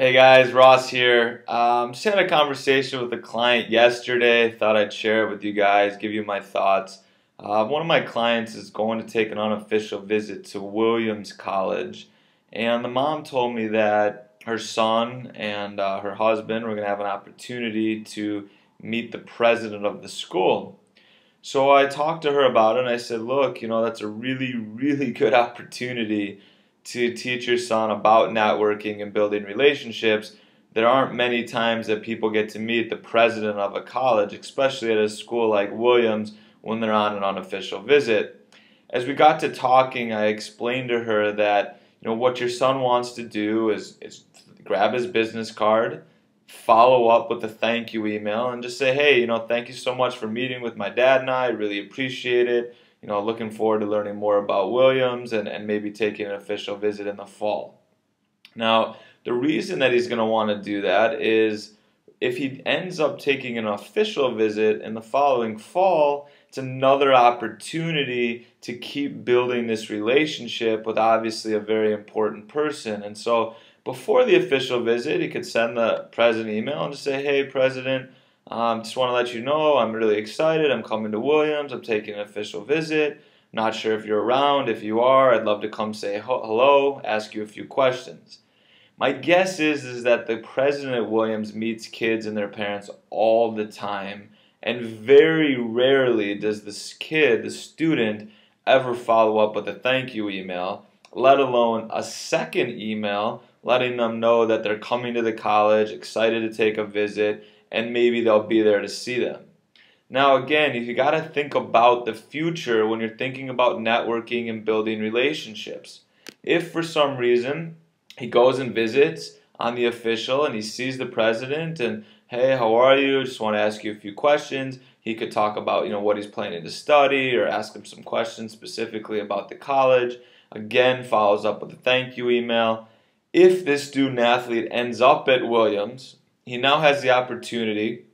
Hey guys, Ross here. Just had a conversation with a client yesterday. Thought I'd share it with you guys, give you my thoughts. One of my clients is going to take an unofficial visit to Williams College, and the mom told me that her son and her husband were going to have an opportunity to meet the president of the school. So I talked to her about it and I said, look, that's a really, really good opportunity to teach your son about networking and building relationships. There aren't many times that people get to meet the president of a college, especially at a school like Williams, when they're on an unofficial visit. As we got to talking, I explained to her that what your son wants to do is grab his business card, follow up with a thank you email, and just say, hey, thank you so much for meeting with my dad and I really appreciate it. Looking forward to learning more about Williams and maybe taking an official visit in the fall. Now, the reason that he's going to want to do that is if he ends up taking an official visit in the following fall, it's another opportunity to keep building this relationship with obviously a very important person. And so before the official visit, he could send the president an email and just say, hey, President, just want to let you know I'm really excited. I'm coming to Williams. I'm taking an official visit. Not sure if you're around. If you are, I'd love to come say hello, ask you a few questions. My guess is that the president at Williams meets kids and their parents all the time, and very rarely does this kid, the student, ever follow up with a thank you email, let alone a second email letting them know that they're coming to the college, excited to take a visit, and maybe they'll be there to see them. Now again, you got to think about the future when you're thinking about networking and building relationships. If for some reason he goes and visits on the official and he sees the president and, hey, how are you? Just want to ask you a few questions. He could talk about what he's planning to study or ask him some questions specifically about the college. Again, follows up with a thank you email. If this student athlete ends up at Williams, he now has the opportunity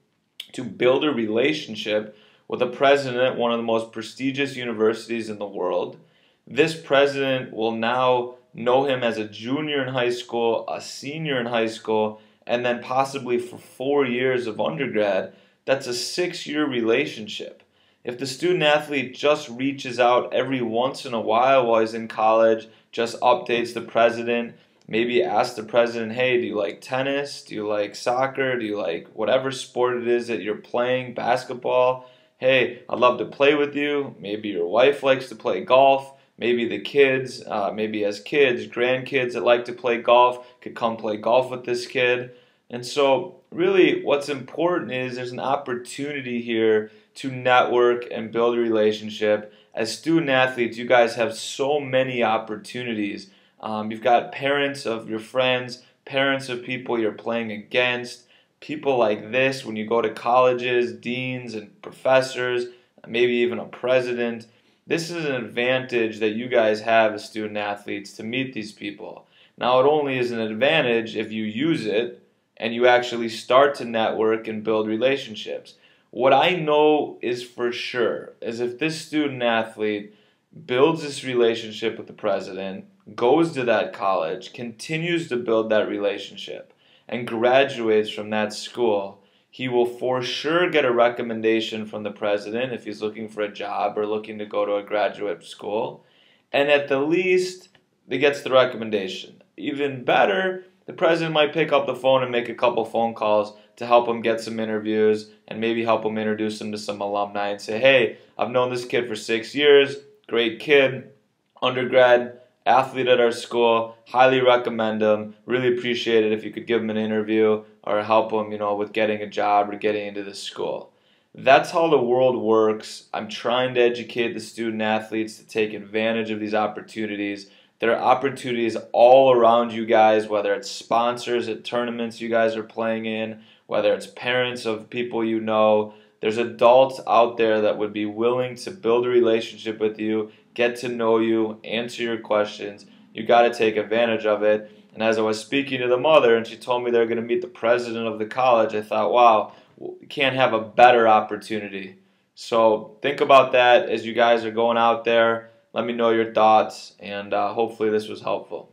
to build a relationship with a president at one of the most prestigious universities in the world. This president will now know him as a junior in high school, a senior in high school, and then possibly for 4 years of undergrad. That's a 6-year relationship. If the student athlete just reaches out every once in a while he's in college, just updates the president, maybe ask the president, hey, do you like tennis? Do you like soccer? Do you like whatever sport it is that you're playing, basketball? Hey, I'd love to play with you. Maybe your wife likes to play golf. Maybe the kids, maybe as kids, grandkids that like to play golf could come play golf with this kid. And so really what's important is there's an opportunity here to network and build a relationship. As student athletes, you guys have so many opportunities. You've got parents of your friends, parents of people you're playing against, people like this when you go to colleges, deans and professors, maybe even a president. This is an advantage that you guys have as student athletes to meet these people. Now, it only is an advantage if you use it and you actually start to network and build relationships. What I know is for sure is if this student athlete builds this relationship with the president, goes to that college, continues to build that relationship, and graduates from that school, he will for sure get a recommendation from the president if he's looking for a job or looking to go to a graduate school. And at the least, he gets the recommendation. Even better, the president might pick up the phone and make a couple phone calls to help him get some interviews and maybe help him introduce him to some alumni and say, hey, I've known this kid for 6 years, great kid, undergrad, athlete at our school, highly recommend him, really appreciate it if you could give him an interview or help him, with getting a job or getting into the school. That's how the world works. I'm trying to educate the student athletes to take advantage of these opportunities. There are opportunities all around you guys, whether it's sponsors at tournaments you guys are playing in, whether it's parents of people you know. There's adults out there that would be willing to build a relationship with you, get to know you, answer your questions. You got to take advantage of it. And as I was speaking to the mother and she told me they're going to meet the president of the college, I thought, wow, we can't have a better opportunity. So think about that as you guys are going out there. Let me know your thoughts, and hopefully this was helpful.